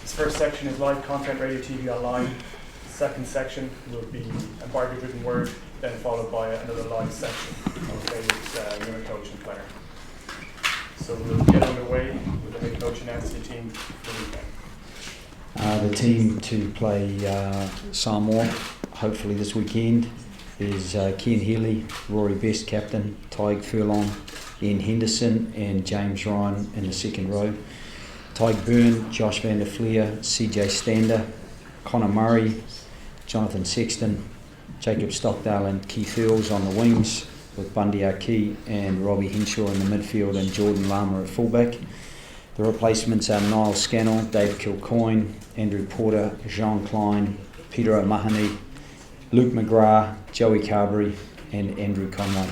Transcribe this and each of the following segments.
This first section is live content, radio, TV, online. The second section will be embargo-driven word, then followed by another live section. Okay, it's unit coach and player. So we'll get underway with the head coach announce the team for the weekend. The team to play Samoa, hopefully this weekend, is Kian Healy, Rory Best captain, Tyg Furlong, Ian Henderson and James Ryan in the second row. Tyg Byrne, Josh van der Fleer, CJ Stander, Connor Murray, Jonathan Sexton, Jacob Stockdale and Keith Earls on the wings, with Bundy Aki and Robbie Henshaw in the midfield and Jordan Lama at fullback. The replacements are Niall Scannell, Dave Kilcoyne, Andrew Porter, Jean Klein, Peter O'Mahony, Luke McGrath, Joey Carberry and Andrew Conway.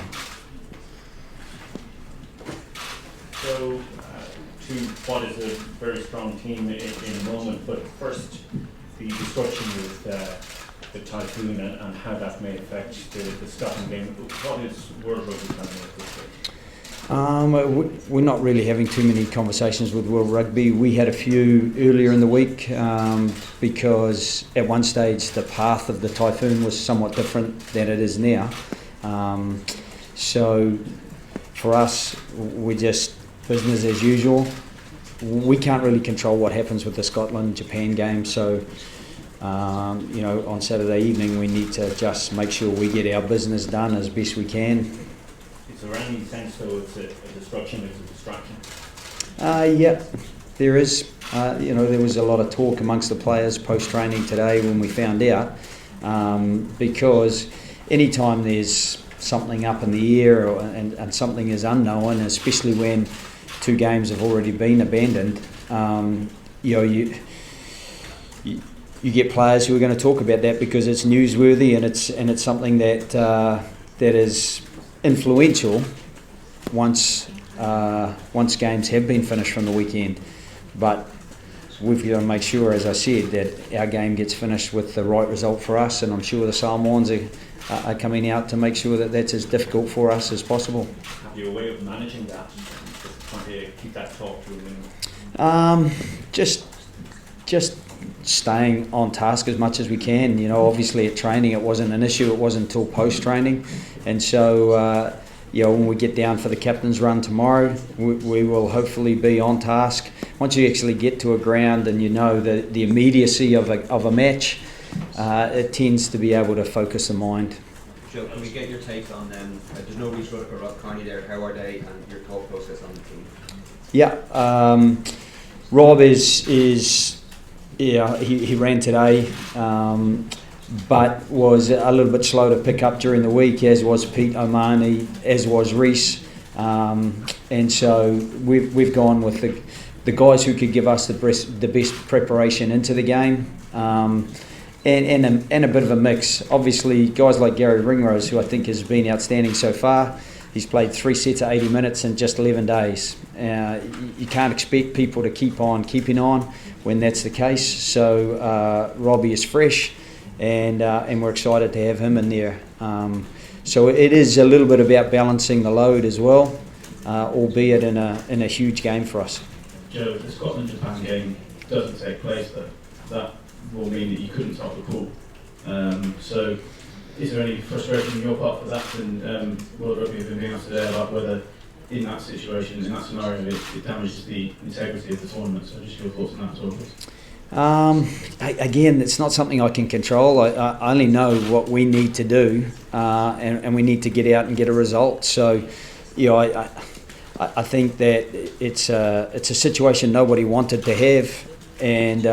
So, to what is a very strong team in a moment, but first the discussion with the typhoon and how that may affect the Scotland game. What is World Rugby coming up this week? We're not really having too many conversations with World Rugby. We had a few earlier in the week because at one stage the path of the typhoon was somewhat different than it is now. So for us, we're just business as usual. We can't really control what happens with the Scotland-Japan game, so on Saturday evening we need to just make sure we get our business done as best we can. Is there any sense though it's a disruption, it's a distraction? Yeah, there is. There was a lot of talk amongst the players post-training today when we found out, because anytime there's something up in the air and something is unknown, especially when two games have already been abandoned, you get players who are going to talk about that because it's newsworthy and it's something that is influential once games have been finished from the weekend. But we've got to make sure, as I said, that our game gets finished with the right result for us, and I'm sure the Samoans are coming out to make sure that that's as difficult for us as possible. Have you a way of managing that? Just trying to keep that talk to a minimum? Just staying on task as much as we can. Obviously at training it wasn't an issue. It wasn't until post-training, and so when we get down for the captain's run tomorrow, we will hopefully be on task. Once you actually get to a ground and the immediacy of a match, it tends to be able to focus the mind. Joe, can we get your take on there's no Reece Rutherford or Rob Carney there, how are they, and your thought process on the team? Yeah, Rob is he ran today, but was a little bit slow to pick up during the week, as was Pete O'Mahony, as was Reece, and so we've gone with the guys who could give us the best preparation into the game. And a bit of a mix. Obviously, guys like Gary Ringrose, who I think has been outstanding so far. He's played 3 sets of 80 minutes in just 11 days. You can't expect people to keep on keeping on when that's the case. So Robbie is fresh, and we're excited to have him in there. So it is a little bit about balancing the load as well, albeit in a huge game for us. Joe, if the Scotland-Japan game doesn't take place, that will mean that you couldn't start the pool. So is there any frustration on your part for that? And World Rugby have been being asked today about whether in that situation, in that scenario, it damages the integrity of the tournament. So just your thoughts on that as well, please. Again, it's not something I can control. I only know what we need to do, and we need to get out and get a result. So, I think that it's a situation nobody wanted to have, and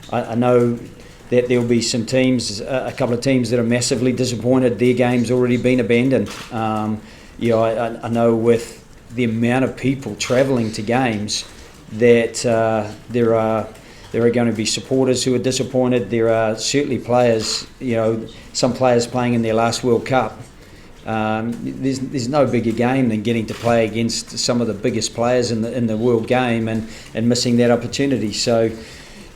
I know that there'll be some teams, a couple of teams that are massively disappointed. Their game's already been abandoned. I know with the amount of people travelling to games that there are going to be supporters who are disappointed. There are certainly players, some players playing in their last World Cup. There's no bigger game than getting to play against some of the biggest players in the world game and missing that opportunity. So,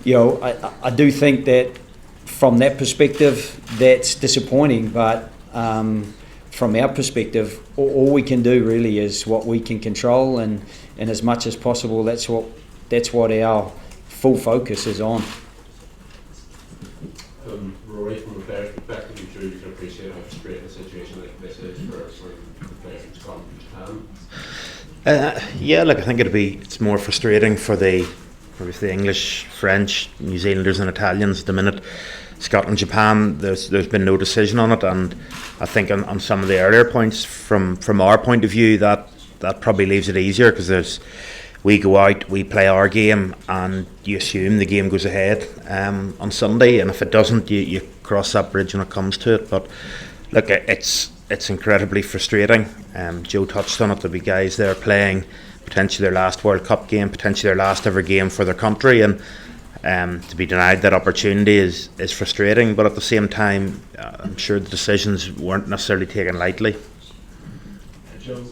I do think that from that perspective, that's disappointing. But from our perspective, all we can do really is what we can control, and as much as possible, that's what our full focus is on. Rory, from a player's perspective, I'm sure you can appreciate how frustrating a situation like this is for the players from Scotland and Japan. Yeah, look, I think it's more frustrating for the English, French, New Zealanders and Italians at the minute. Scotland, Japan, there's been no decision on it, and I think on some of the earlier points from our point of view that probably leaves it easier, because we go out, we play our game, and you assume the game goes ahead on Sunday, and if it doesn't, you cross that bridge when it comes to it. But look, it's incredibly frustrating. Joe touched on it. There'll be guys there playing potentially their last World Cup game, potentially their last ever game for their country, and to be denied that opportunity is frustrating. But at the same time, I'm sure the decisions weren't necessarily taken lightly. Joe,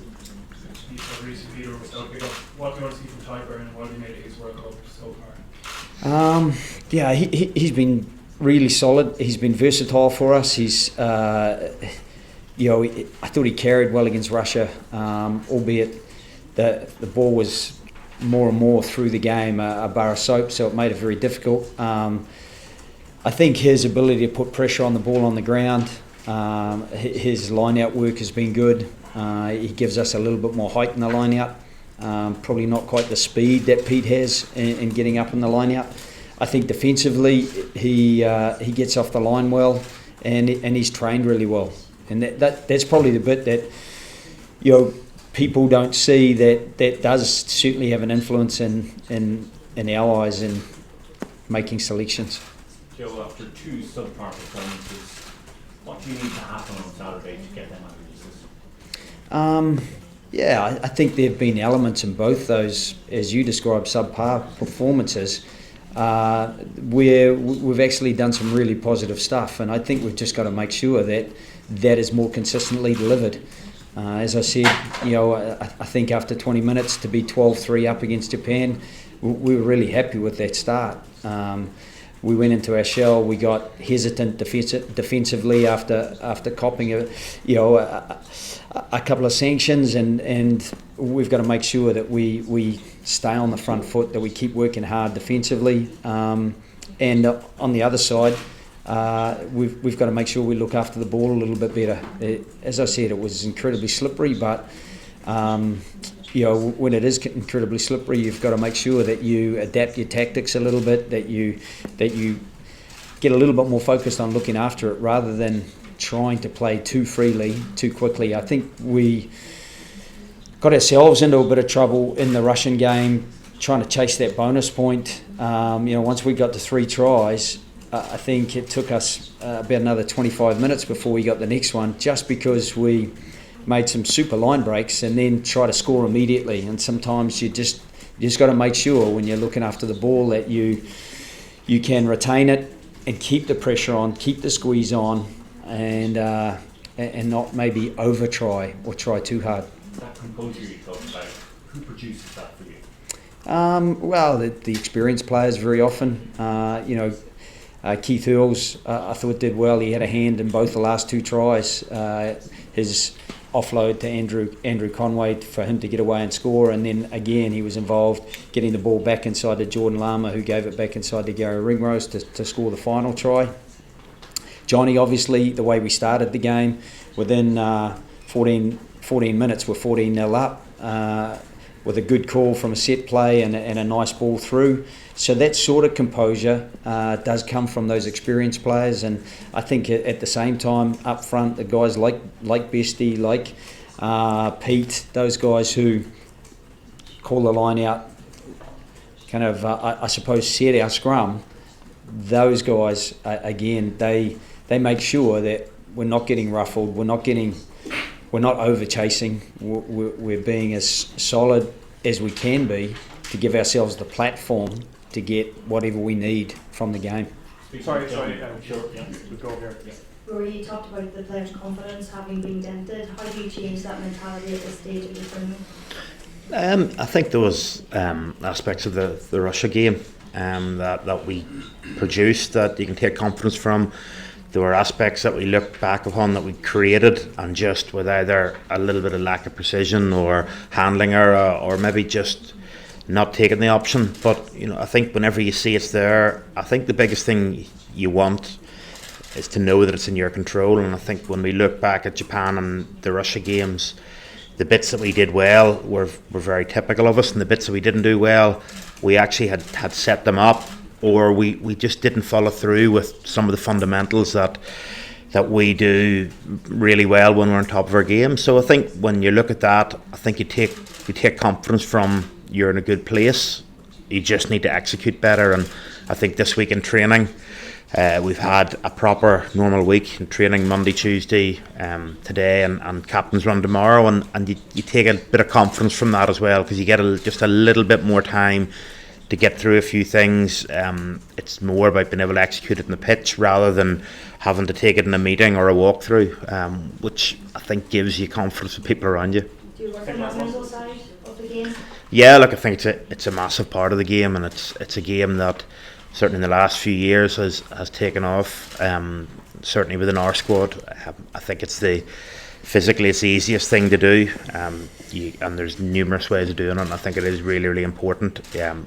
recently you were talking about what do you want to see from Tyburn and what he made of his World Cup so far? Yeah, he's been really solid. He's been versatile for us. He's, I thought he carried well against Russia, albeit the ball was more and more through the game a bar of soap, so it made it very difficult. I think his ability to put pressure on the ball on the ground, his line-out work has been good. He gives us a little bit more height in the line-out. Probably not quite the speed that Pete has in getting up in the line-out. I think defensively he gets off the line well, and he's trained really well. And that's probably the bit that people don't see that does certainly have an influence in our eyes in making selections. Joe, after two subpar performances, what do you need to happen on Saturday to get them out of the system? I think there have been elements in both those, as you described, subpar performances, where we've actually done some really positive stuff, and I think we've just got to make sure that is more consistently delivered. As I said, I think after 20 minutes to be 12-3 up against Japan, we were really happy with that start. We went into our shell. We got hesitant defensively after copping a couple of sanctions, and we've got to make sure that we stay on the front foot, that we keep working hard defensively, and on the other side, we've got to make sure we look after the ball a little bit better. As I said, it was incredibly slippery, but when it is incredibly slippery, you've got to make sure that you adapt your tactics a little bit, that you get a little bit more focused on looking after it rather than trying to play too freely, too quickly. I think we got ourselves into a bit of trouble in the Russian game, trying to chase that bonus point. Once we got to 3 tries, I think it took us about another 25 minutes before we got the next one, just because we made some super line breaks and then try to score immediately. And sometimes you just got to make sure when you're looking after the ball that you can retain it and keep the pressure on, keep the squeeze on, and not maybe over try or try too hard. That composure you talked about, who produces that for you? The experienced players very often. Keith Earls, I thought did well. He had a hand in both the last 2 tries. His offload to Andrew Conway for him to get away and score, and then again he was involved getting the ball back inside to Jordan Lama, who gave it back inside to Gary Ringrose to score the final try. Johnny, obviously, the way we started the game, within 14 minutes we're 14-0 up, with a good call from a set play and a nice ball through. So that sort of composure does come from those experienced players, and I think at the same time up front, the guys like Bestie, like Pete, those guys who call the line out, kind of I suppose set our scrum. Those guys again, they make sure that we're not getting ruffled, we're not over chasing, we're being as solid as we can be to give ourselves the platform to get whatever we need from the game. Sorry, Sure, yeah, we'll go here. Yeah. Rory, you talked about the players' confidence having been dented. How do you change that mentality at this stage of the tournament? I think there was aspects of the Russia game that we produced that you can take confidence from. There were aspects that we looked back upon that we created, and just with either a little bit of lack of precision or handling error, or maybe just not taking the option. But you know, I think whenever you see it's there, I think the biggest thing you want is to know that it's in your control. And I think when we look back at Japan and the Russia games, the bits that we did well were very typical of us, and the bits that we didn't do well, we actually had set them up, or we just didn't follow through with some of the fundamentals that we do really well when we're on top of our game. So I think when you look at that, I think you take confidence from you're in a good place. You just need to execute better. And I think this week in training, we've had a proper normal week in training Monday, Tuesday, today, and captain's run tomorrow, and you take a bit of confidence from that as well, because you get just a little bit more time to get through a few things. It's more about being able to execute it in the pitch rather than having to take it in a meeting or a walkthrough, which I think gives you confidence with people around you. Do you work on that mental side of the game? Yeah, look, I think it's a massive part of the game, and it's a game that certainly in the last few years has taken off. Certainly within our squad, I think it's physically it's the easiest thing to do, and there's numerous ways of doing it, and I think it is really, really important.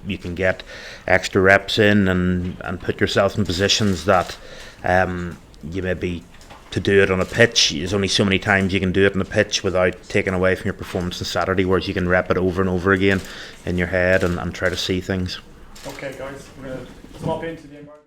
You can get extra reps in and put yourself in positions that you maybe, to do it on a pitch, there's only so many times you can do it on a pitch without taking away from your performance on Saturday, whereas you can rep it over and over again in your head and try to see things. Okay guys, we're going to swap into the environment.